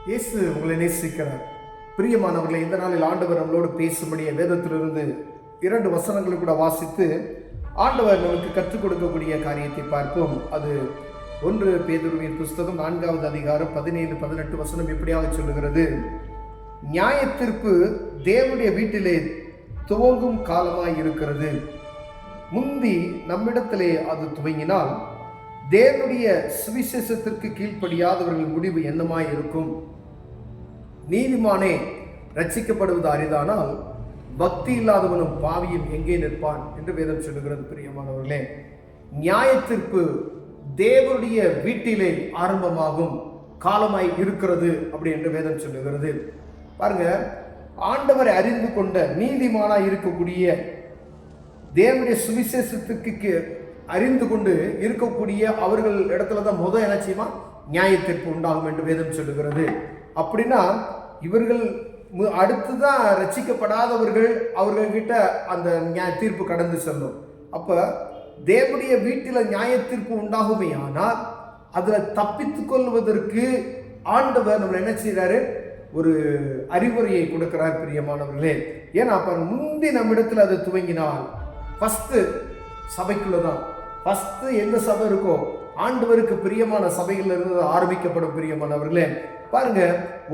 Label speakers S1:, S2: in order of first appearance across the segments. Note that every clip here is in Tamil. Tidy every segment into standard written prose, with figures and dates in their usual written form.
S1: இயேசு உங்களை நேசிக்கிறார். பிரியமானவர்களை, இந்த நாளில் ஆண்டவர் நம்மளோடு பேசும்படிய வேதத்திலிருந்து 2 வசனங்களை கூட வாசித்து ஆண்டவர் நமக்கு கற்றுக் கொடுக்கக்கூடிய காரியத்தை பார்ப்போம். அது 1 பேதுருவின் புஸ்தகம் 4வது அதிகாரம் 17-18 வசனம் இப்படியாக சொல்லுகிறது: நியாயத்தீர்ப்பு தேவனுடைய வீட்டிலே துவங்கும் காலமாய் இருக்கிறது. முந்தி நம்மிடத்திலே அது துவங்கினால் தேவனுடைய சுவிசேஷத்திற்கு கீழ்ப்படியாதவர்கள் முடிவு என்னமாய் இருக்கும்? நீதிமானே ரட்சிக்கப்படுவது அரிதானால் பக்தி இல்லாதவனும் பாவியும் எங்கே நிற்பான் என்று வேதம் சொல்லுகிறது. பிரியமானவர்களே, நியாயத்தீர்ப்பு தேவனுடைய வீட்டிலே ஆரம்பமாகும் காலமாய் இருக்கிறது அப்படி என்று வேதம் சொல்லுகிறது. பாருங்க, ஆண்டவரை அறிந்து கொண்ட நீதிமானாய் இருக்கக்கூடிய தேவனுடைய சுவிசேஷத்துக்கு அறிந்து கொண்டு இருக்கக்கூடிய அவர்கள் இடத்துல தான் என்ன செய்யுமா? நியாயத்தீர்ப்பு உண்டாகும் என்று வேதம் சொல்லுகிறது. அப்படின்னா இவர்கள் அடுத்துதான் ரட்சிக்கப்படாதவர்கள், அவர்கள்கிட்ட அந்த தீர்ப்பு கடந்து செல்லும். அப்ப தேவனுடைய வீட்டில் நியாயத்தீர்ப்பு உண்டாகுமே, ஆனால் அதுல தப்பித்துக் கொள்வதற்கு ஆண்டவர் நம்ம என்ன செய்யறாரு? ஒரு அறிவுரையை கொடுக்கிறார். பிரியமானவர்களே, ஏன்னா அப்ப முந்தி நம்மிடத்தில் அது துவங்கினால் ஃபர்ஸ்ட் சபைக்குள்ளதான். ஃபர்ஸ்ட் எந்த சபை இருக்கோ ஆண்டவருக்கு பிரியமான சபைகள் இருந்து ஆரம்பிக்கப்படும். பிரியமானவர்களே, பாருங்க,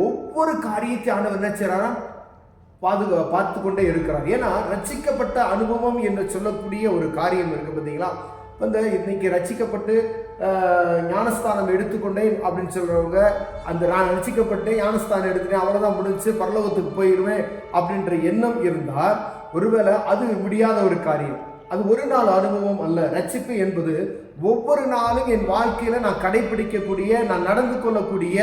S1: ஒவ்வொரு காரியத்தை ஆண்டவர் என்ன செய்யறாரா? பார்த்து கொண்டே இருக்கிறார். ஏன்னா ரட்சிக்கப்பட்ட அனுபவம் என்று சொல்லக்கூடிய ஒரு காரியம் இருக்கு பார்த்தீங்களா? இன்னைக்கு ரட்சிக்கப்பட்டு ஞானஸ்தானம் எடுத்துக்கொண்டேன் அப்படின்னு சொல்றவங்க, அந்த நான் ரட்சிக்கப்பட்டு ஞானஸ்தானம் எடுத்துட்டேன், அவ்வளவுதான் முடிஞ்சு பரலோகத்துக்கு போயிடுவேன் அப்படின்ற எண்ணம் இருந்தால் ஒருவேளை அது முடியாத ஒரு காரியம். அது ஒரு நாள் அனுபவம் அல்ல. ரட்சிப்பு என்பது ஒவ்வொரு நாளும் என் வாழ்க்கையில நான் கடைபிடிக்கக்கூடிய, நான் நடந்து கொள்ளக்கூடிய,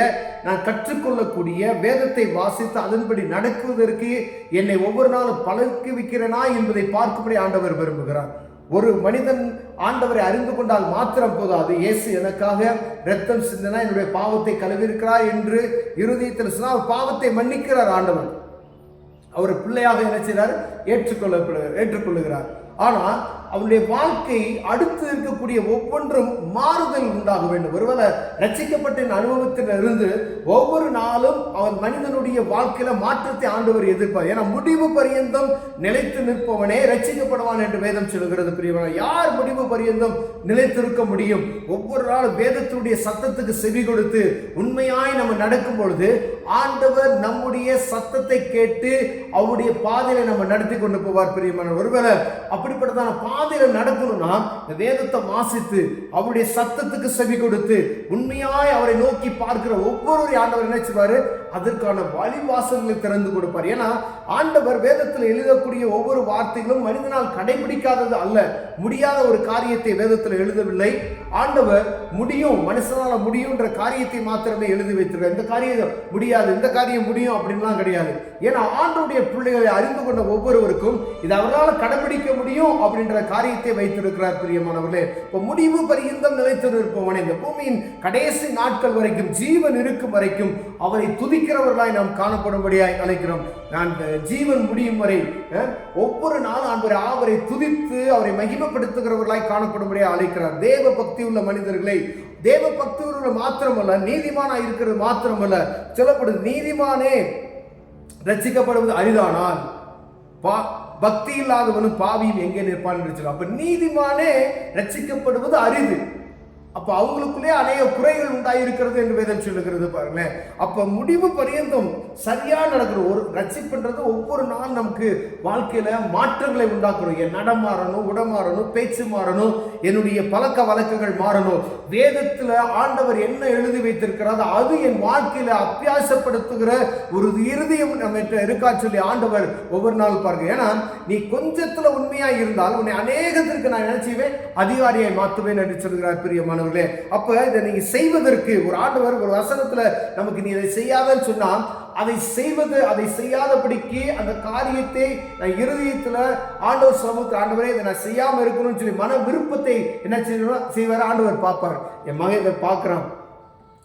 S1: நான் கற்றுக்கொள்ளக்கூடிய, வேதத்தை வாசித்து அதன்படி நடக்குவதற்கு என்னை ஒவ்வொரு நாளும் பழக்குவிக்கிறேனா என்பதை பார்க்கும்படி ஆண்டவர் விரும்புகிறார். ஒரு மனிதன் ஆண்டவரை அறிந்து கொண்டால் மாத்திரம் போதாது. இயேசு எனக்காக இரத்தம் சிந்தினா என்னுடைய பாவத்தை கழுவிருக்கிறார் என்று இருதயத்தில் சொன்னால் பாவத்தை மன்னிக்கிறார் ஆண்டவர். அவர் பிள்ளையாக என்ன செய்கிறார்? ஏற்றுக்கொள்ளுகிறார். ஆனால் அவனுடைய வாழ்க்கை அடுத்து இருக்கக்கூடிய ஒவ்வொன்றும் மாறுதல் உண்டாக வேண்டும். ஒருவேளை ரட்சிக்கப்பட்ட அனுபவத்தில் இருந்து ஒவ்வொரு நாளும் அவன் மனிதனுடைய வாழ்க்கையில மாற்றத்தை ஆண்டவர் எதிர்ப்பார். ஏன்னா முடிவு பரியந்தம் நிலைத்து நிற்பவனே ரட்சிக்கப்படுவான் என்று வேதம் சொல்கிறது. பிரியமான, யார் முடிவு பரியந்தம் நிலைத்திருக்க முடியும்? ஒவ்வொரு நாளும் வேதத்தினுடைய சத்தத்துக்கு செவி கொடுத்து உண்மையாய் நம்ம நடக்கும் பொழுது ஆண்டவர் நம்முடைய சத்தத்தை கேட்டு அவருடைய பாதையில நம்ம நடத்தி கொண்டு போவார். பிரியமான, ஒருவேளை அப்படிப்பட்டதான பாதையில நடக்கணும்னா இந்த வேதத்தை வாசித்து அவருடைய சத்தத்துக்கு செவி கொடுத்து உண்மையாய் அவரை நோக்கி பார்க்கிற ஒவ்வொரு ஆண்டவர் நினைச்சுவாரு, அதற்கான வழிவாசல்களை திறந்து கொடுப்பார். ஏன்னா ஆண்டவர் வேதத்தில் எழுதக்கூடிய ஒவ்வொரு வார்த்தைகளும் மனிதனால் கடைபிடிக்காதது அல்ல. முடியாத ஒரு காரியத்தை வேதத்தில் எழுதவில்லை. ஆண்டவர் முடியும், மனுஷனால முடியும்ன்ற காரியத்தை மாத்திரமே எழுதி வைத்திருக்கார். இந்த காரியம் முடியாது, இந்த காரியம் முடியும் அப்படின்லாம் கிடையாது. ஏன்னா ஆண்டவருடைய பிள்ளைகளை அறிந்து கொண்ட ஒவ்வொருவருக்கும் இது அவரால் கடைபிடிக்க முடியும் அப்படின்ற காரியத்தை வைத்திருக்கிறார். பிரியமானவர்களே, இப்போ முடிவு பரியந்தம் நிலைத்து நிற்பவனே, இந்த பூமியின் கடைசி நாட்கள் வரைக்கும், ஜீவன் இருக்கும் வரைக்கும் அவரை துதிக்கிறவர்களாய் நாம் காணப்படும்படியாய் அழைக்கிறோம். நான் ஜீவன் முடியும் வரை ஒவ்வொரு நாளும் அவரை துதித்து அவரை மகிமைப்படுத்துகிறவர்களாய் காணப்படும்படியாய் அழைக்கிறார். தேவ பக்தி உள்ள மனிதர்களை, தேவ பக்தி உள்ள மாத்திரமல்ல, நீதிமானா இருக்கிறது மாத்திரமல்ல, சொல்லப்படுது நீதிமானே ரட்சிக்கப்படுவது அரிதானால் பக்தி இல்லாதவனும் பாவியும் எங்கே நிற்பான் என்று சொல்ல. அப்ப நீதிமானே ரட்சிக்கப்படுவது அரிது. அப்ப அவங்களுக்குள்ளே அநேக குறைகள் உண்டாயிருக்கிறது என்று வேதம் சொல்லுகிறது. பாருங்களேன், அப்ப முடிவு பரியந்தம் சரியா நடக்கிற ஒரு ரட்சிப்புன்றது ஒவ்வொரு நாள் நமக்கு வாழ்க்கையில மாற்றங்களை உண்டாக்கணும். என் நடம் மாறணும், உடம் மாறணும், பேச்சு மாறணும், என்னுடைய பழக்க வழக்கங்கள் மாறணும். வேதத்துல ஆண்டவர் என்ன எழுதி வைத்திருக்கிறாரோ அது என் வாழ்க்கையில அபியாசப்படுத்துகிற ஒரு இருதயம் நம்ம இருக்கா சொல்லி ஆண்டவர் ஒவ்வொரு நாள் பாருங்க. ஏன்னா நீ கொஞ்சத்துல உண்மையா இருந்தால் உன்னை அநேகத்திற்கு நான் நினைச்சுவேன் அதிகாரியை மாற்றுவேன் என்று சொல்கிறார். பிரியமான, அப்ப இதை நீங்க செய்வதற்கு ஒரு ஆண்டவர் ஒரு வசனத்துல நமக்கு நீ இதை செய்யாதன்னு சொன்னா அதை செய்யாதபடிக்கு அந்த காரியத்தை நான் இருதயத்துல ஆண்டவர் சமூகத்தில் ஆண்டவரே இதை நான் செய்யாம இருக்கணும்னு சொல்லி மன விருப்பத்தை என்ன செய்வார்? ஆண்டவர் பார்ப்பார். என் மகன் இதை பார்க்கிறான்,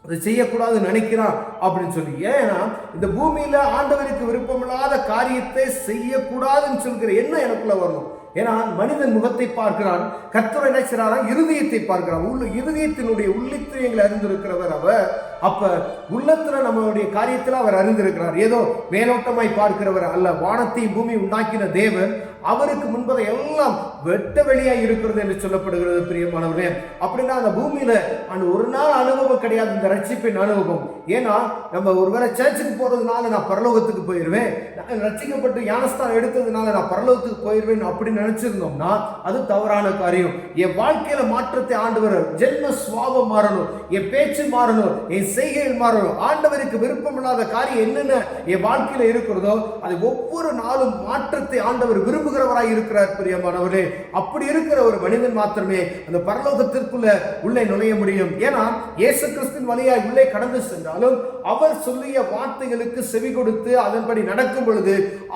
S1: அதை செய்யக்கூடாதுன்னு நினைக்கிறான் அப்படின்னு சொல்லி. ஏன்னா இந்த பூமியில ஆண்டவருக்கு விருப்பமில்லாத காரியத்தை செய்யக்கூடாதுன்னு சொல்கிற எண்ணம் எனக்குள்ள வரணும். ஏன்னா மனிதன் முகத்தை பார்க்கிறான், கர்த்தர் என்ன செய்றாரா? இருதயத்தை பார்க்கிறான். இருதயத்தினுடைய உள்ளித்திரியங்களை அறிந்திருக்கிறவர் அவர். அப்ப உள்ளத்துல நம்மளுடைய காரியத்தில் அவர் அறிந்திருக்கிறார். ஏதோ மேலோட்டமாய் பார்க்கிறவர் அல்ல. வானத்தை பூமி உண்டாக்கின தேவன், அவருக்கு முன்பதை எல்லாம் வெட்ட வெளியாய் இருக்கிறது என்று சொல்லப்படுகிறது பிரியமானவர்களே. அப்படின்னா அந்த பூமியில அந்த ஒரு நாள் அனுபவம் கிடையாது, இந்த ரட்சிப்பின் அனுபவம். ஏன்னா நம்ம ஒருவேளை சர்ச்சுக்கு போறதுனால நான் பரலோகத்துக்கு போயிடுவேன், நான் ரட்சிக்கப்பட்டு ஞானஸ்தானம் எடுத்ததுனால நான் பரலோகத்துக்கு போயிடுவேன் அப்படின்னு நினைச்சிருந்தோம்னா அது தவறான காரியம். என் வாழ்க்கையில மாற்றத்தை ஆண்டவர், ஜென்ம சுவாபம் மாறணும், என் பேச்சு மாறணும், என் செய்கைகள் மாறணும். ஆண்டவருக்கு விருப்பம் இல்லாத காரியம் என்னென்ன என் வாழ்க்கையில இருக்கிறதோ அது ஒவ்வொரு நாளும் மாற்றத்தை ஆண்டவர் விரும்புகிறவராய் இருக்கிறார் பிரியமானவர்களே. அப்படி இருக்கிற ஒரு மனிதன் மாத்திரமே அந்த பரலோகத்திற்குள்ள உள்ளே நுழைய முடியும். ஏன்னா இயேசு கிறிஸ்துவின் வழியாய் உள்ளே கடந்து சென்றாலும் அவர் சொல்லிய வார்த்தைகளுக்கு செவி கொடுத்து அதன்படி நடக்கும் பொழுது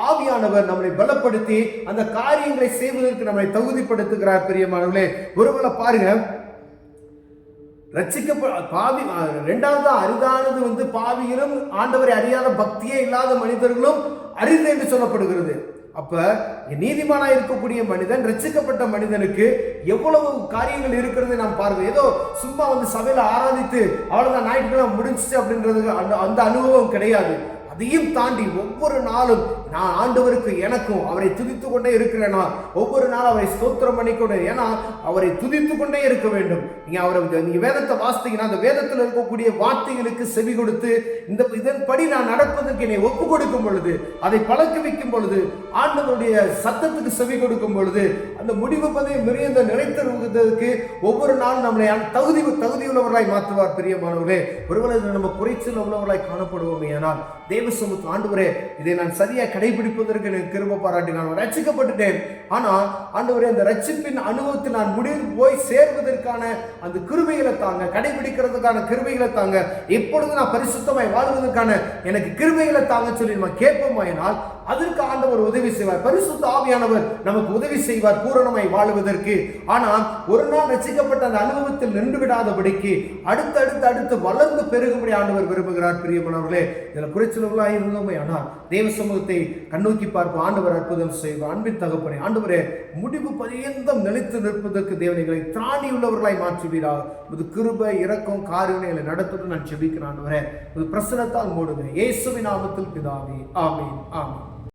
S1: ஆவியானவர் நம்மை பலப்படுத்தி அந்த காரியங்களை செய்வதற்கு நம்மை தகுதிப்படுத்துகிறார் பிரியமானவர்களே. ஒருவேளை பாருங்க, பாவி இரண்டாவது அரிதானது பாவிகளும் ஆண்டவரை அறியாத பக்தியே இல்லாத மனிதர்களும் அரிது என்று சொல்லப்படுகிறது. அப்ப நீதிமானா இருக்கக்கூடிய மனிதன், ரட்சிக்கப்பட்ட மனிதனுக்கு எவ்வளவு காரியங்கள் இருக்கிறது நாம் பார்க்கிறோம். ஏதோ சும்மா சபையில ஆராதித்து அவ்வளவுதான் ஞாயிற்றுக்கிழமை முடிஞ்சிச்சு அப்படின்றது அந்த அனுபவம் கிடையாது. அதையும் தாண்டி ஒவ்வொரு நாளும் நான் ஆண்டவருக்கு எனக்கும் அவரை துதித்து கொண்டே இருக்கிறேனா, ஒவ்வொரு நாளும் அவரை ஸ்தோத்திரம் பண்ணிக்கொண்டே, ஏன்னா அவரை துதித்து கொண்டே இருக்க வேண்டும். நீங்க வேதத்தை வாசித்தீங்கன்னா அந்த வேதத்தில் இருக்கக்கூடிய வார்த்தைகளுக்கு செவி கொடுத்து இதன்படி நான் நடப்பதற்கு என்னை ஒப்பு கொடுக்கும் பொழுது, அதை பழக்க வைக்கும் பொழுது, ஆண்டவருடைய சத்தத்துக்கு செவி கொடுக்கும் பொழுது அந்த முடிவு பதவி மிகுந்த நிலைத்திருவதற்கு ஒவ்வொரு நாளும் நம்மளை தகுதியுள்ளவர்களாய் மாற்றுவார் பிரியமானவர்களே. ஒருவேளை நம்ம குறைச்சல் உள்ளவர்களாய் காணப்படுவோமே, ஆனால் தேவ சமூகத்தில் ஆண்டவரே இதை நான் சரியா கடைபிடிப்பதற்கு எனக்கு கிருபை பாராட்டி நான் ரட்சிக்கப்பட்டுட்டேன். ஆனா ஆண்டவரே அந்த ரட்சிப்பின் அனுபவத்தில் நான் முடிவு போய் சேர்வதற்கான அந்த கிருபைகளை தாங்க, கடைபிடிக்கிறதுக்கான கிருபைகளை தாங்க, எப்பொழுது நான் பரிசுத்தமாய் வாழ்வதற்கான எனக்கு கிருபைகளை தாங்க சொல்லி நம்ம கேட்போமாயினால் அதற்கு ஆண்டவர் உதவி செய்வார். பரிசுத்த ஆவியானவர் நமக்கு உதவி செய்வார் பூரணமாய் வாழுவதற்கு. ஆனால் ஒரு நாள் ரட்சிக்கப்பட்ட அந்த அனுபவத்தில் நின்று விடாதபடிக்கு அடுத்து வளர்ந்து பெருகும்படி ஆண்டவர் விரும்புகிறார் பிரியமானவர்களே. இதில் குறைச்சல்களாக இருந்தோமே, ஆனால் தேவ சமூகத்தை கண்ணோக்கி பார்ப்போம். ஆண்டவர் அற்புதம் செய்வார். அன்பின் தகப்பனே, ஆண்டவரே முடிவு பரியந்தம் நிலைத்து நிற்பதற்கு தேவனைகளை தாண்டி உள்ளவர்களாய் மாற்றுவீராக. இது கிருபை, இரக்கம், காரியங்களை நடத்துவது நான் செபிக்கிறேன். ஆண்டவரே பிரசனத்தால் மூடுங்க. இயேசுவின் நாமத்தில் பிதாவே, ஆமென், ஆமென்.